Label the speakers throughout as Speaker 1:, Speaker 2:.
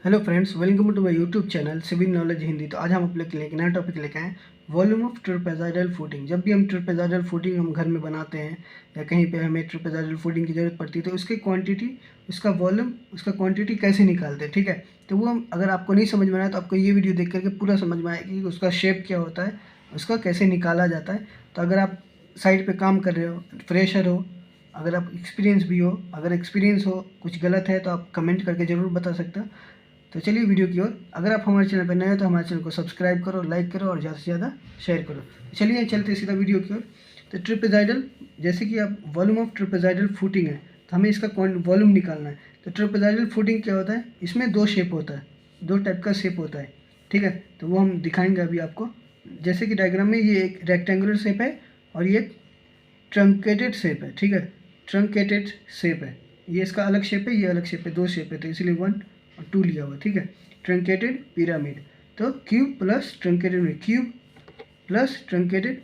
Speaker 1: Hello friends, welcome to my YouTube channel civil knowledge Hindi. तो आज हम अपने के लिए एक नया टॉपिक लेके आए, वॉल्यूम ऑफ ट्रेपेजॉइडल फुटिंग। जब भी हम ट्रेपेजॉइडल फुटिंग हम घर में बनाते हैं या कहीं पे हमें ट्रेपेजॉइडल फुटिंग की ज़रूरत पड़ती है तो उसकी क्वांटिटी, उसका वॉल्यूम, उसका क्वांटिटी कैसे निकालते हैं, ठीक है। तो वो हम, अगर आपको नहीं समझ में आया तो आपको ये वीडियो देख करके पूरा समझ में आएगा कि उसका शेप क्या होता है, उसका कैसे निकाला जाता है। तो अगर आप साइड पर काम कर रहे हो, फ्रेशर हो, अगर आप एक्सपीरियंस भी हो, अगर एक्सपीरियंस हो कुछ गलत है तो आप कमेंट करके ज़रूर बता सकते हो। तो चलिए वीडियो की ओर। अगर आप हमारे चैनल पर नए हो तो हमारे चैनल को सब्सक्राइब करो, लाइक करो और ज़्यादा से ज़्यादा शेयर करो। चलिए चलते सीधा वीडियो की ओर। तो ट्रेपेजॉइडल, जैसे कि आप वॉल्यूम ऑफ ट्रेपेजॉइडल फुटिंग है तो हमें इसका वॉल्यूम निकालना है। तो ट्रेपेजॉइडल फुटिंग क्या होता है, इसमें दो शेप होता है, दो टाइप का शेप होता है, ठीक है। तो वो हम दिखाएंगे अभी आपको। जैसे कि डायग्राम में ये एक रेक्टेंगुलर शेप है और ये एक ट्रंकेटेड शेप है, ठीक है। ट्रंकेटेड शेप है, ये इसका अलग शेप है, ये अलग शेप है, दो शेप है, तो इसलिए 1 और 2 लिया हुआ, ठीक है। ट्रंकेटेड पिरामिड, तो cube plus truncated, cube plus truncated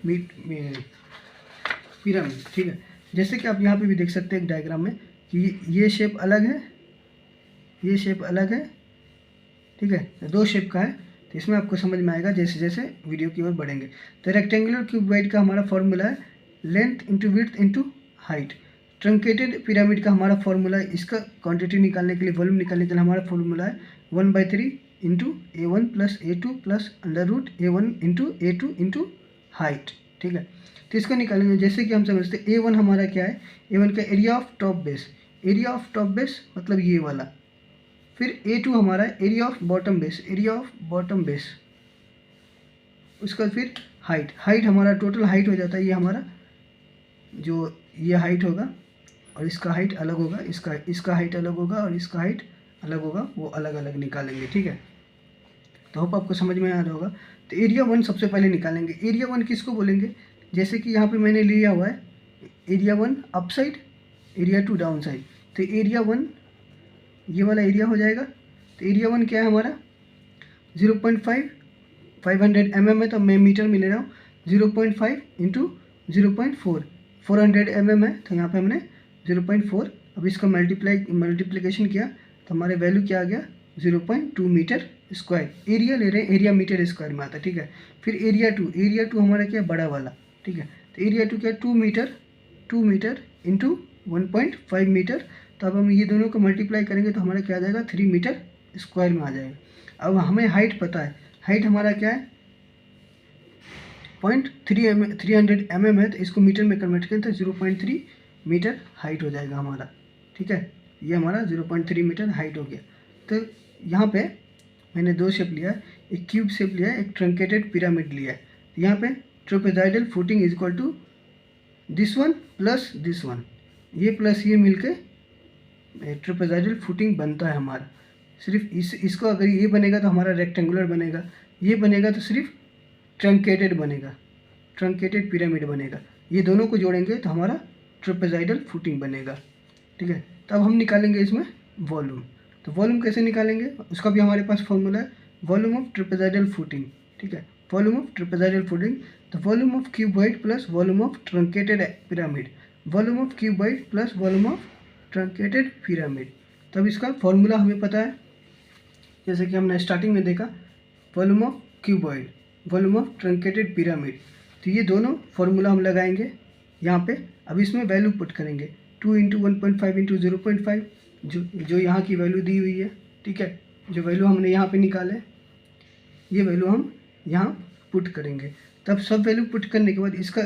Speaker 1: pyramid, ठीक है। जैसे कि आप यहाँ पे भी देख सकते हैं एक डायग्राम में कि ये शेप अलग है, ये शेप अलग है, ठीक है। तो दो शेप का है, तो इसमें आपको समझ में आएगा जैसे जैसे वीडियो की ओर बढ़ेंगे। तो रेक्टेंगुलर क्यूबॉइड का हमारा फॉर्मूला है length into width into height. Truncated pyramid का हमारा फॉर्मूला है, इसका क्वांटिटी निकालने के लिए, वॉल्यूम निकालने के लिए हमारा फॉर्मूला है 1/3 into A1 plus A2 plus √A1 into A2 into height, ठीक है। तो इसको निकालेंगे। जैसे कि हम समझते हैं A1 हमारा क्या है, A1 का area of top base, area of top base मतलब ये वाला। फिर A2 हमारा area of bottom base, area of bottom base. उसका फिर हाइट, हाइट हमारा टोटल हाइट हो जाता है, ये हमारा जो ये हाइट होगा और इसका हाइट अलग होगा, इसका हाइट अलग होगा और इसका हाइट अलग होगा, वो अलग अलग निकालेंगे, ठीक है। तो होप आपको समझ में आ रहा होगा। तो एरिया 1 सबसे पहले निकालेंगे। एरिया 1 किसको बोलेंगे, जैसे कि यहाँ पे मैंने लिया हुआ है area 1 up side, area 2 down side. तो एरिया 1 ये वाला एरिया हो जाएगा। तो एरिया 1 क्या है हमारा 0.5, 500 mm है तो मैं मीटर में ले रहा हूँ। 0.5 इंटू 0.4, 400 mm है तो यहाँ पे हमने 0.4। अब इसका मल्टीप्लिकेशन किया तो हमारे वैल्यू क्या आ गया 0.2 मीटर स्क्वायर। एरिया ले रहे हैं, एरिया मीटर स्क्वायर में आता है, ठीक है। फिर एरिया 2, एरिया 2 हमारा क्या है बड़ा वाला, ठीक है। तो एरिया 2 क्या है 2 मीटर इंटू 1.5 मीटर। तो अब हम ये दोनों को मल्टीप्लाई करेंगे तो हमारा क्या आ जाएगा 3 मीटर स्क्वायर में आ जाएगा। अब हमें हाइट पता है, हाइट हमारा क्या है 300 mm है, तो इसको मीटर में कन्वर्ट करें तो 0.3 मीटर हाइट हो जाएगा हमारा, ठीक है। ये हमारा 0.3 मीटर हाइट हो गया। तो यहाँ पे मैंने दो शेप लिया है, एक क्यूब शेप लिया है, एक ट्रंकेटेड पिरामिड लिया है। यहाँ पे trapezoidal footing is equal to this one plus this one, ये प्लस ये मिलके ट्रेपेजॉइडल फुटिंग बनता है हमारा। सिर्फ इसको अगर ये बनेगा तो हमारा रेक्टेंगुलर बनेगा, ये बनेगा तो सिर्फ ट्रंकेटेड बनेगा, ट्रंकेटेड पिरामिड बनेगा। ये दोनों को जोड़ेंगे तो हमारा ट्रेपेजॉइडल फुटिंग बनेगा, ठीक है। तो अब हम निकालेंगे इसमें वॉल्यूम। तो वॉल्यूम कैसे निकालेंगे, उसका भी हमारे पास फॉर्मूला है, वॉल्यूम ऑफ ट्रेपेजॉइडल फुटिंग, ठीक है। वॉल्यूम ऑफ ट्रेपेजॉइडल फुटिंग, तो volume of cuboid plus volume of truncated pyramid, volume of cuboid plus volume of truncated pyramid. तब इसका फॉर्मूला हमें पता है, जैसे कि हमने स्टार्टिंग में देखा volume of cuboid, volume of truncated pyramid. तो ये दोनों फॉर्मूला हम लगाएंगे यहाँ पे। अब इसमें वैल्यू पुट करेंगे 2 इंटू 1.5 इंटू 0.5, जो यहाँ की वैल्यू दी हुई है, ठीक है। जो वैल्यू हमने यहाँ पे निकाले, ये वैल्यू हम यहाँ पुट करेंगे। तब सब वैल्यू पुट करने के बाद इसका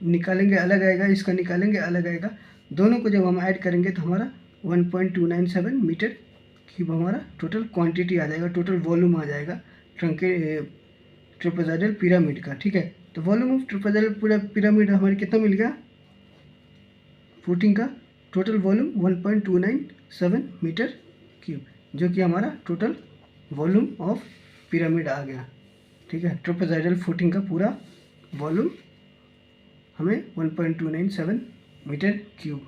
Speaker 1: निकालेंगे अलग आएगा, इसका निकालेंगे अलग आएगा। दोनों को जब हम ऐड करेंगे तो हमारा 1.297 मीटर क्यूब हमारा टोटल क्वांटिटी आ जाएगा, टोटल वॉल्यूम आ जाएगा ट्रेपेजॉइडल पिरामिड का, ठीक है। तो वॉल्यूम ऑफ ट्रेपेजॉइडल पिरामिड हमारे कितना मिल गया फुटिंग का, टोटल वॉल्यूम 1.297 मीटर क्यूब, जो कि हमारा टोटल वॉल्यूम ऑफ पिरामिड आ गया, ठीक है। ट्रेपेजॉइडल फुटिंग का पूरा वॉल्यूम हमें 1.297 मीटर क्यूब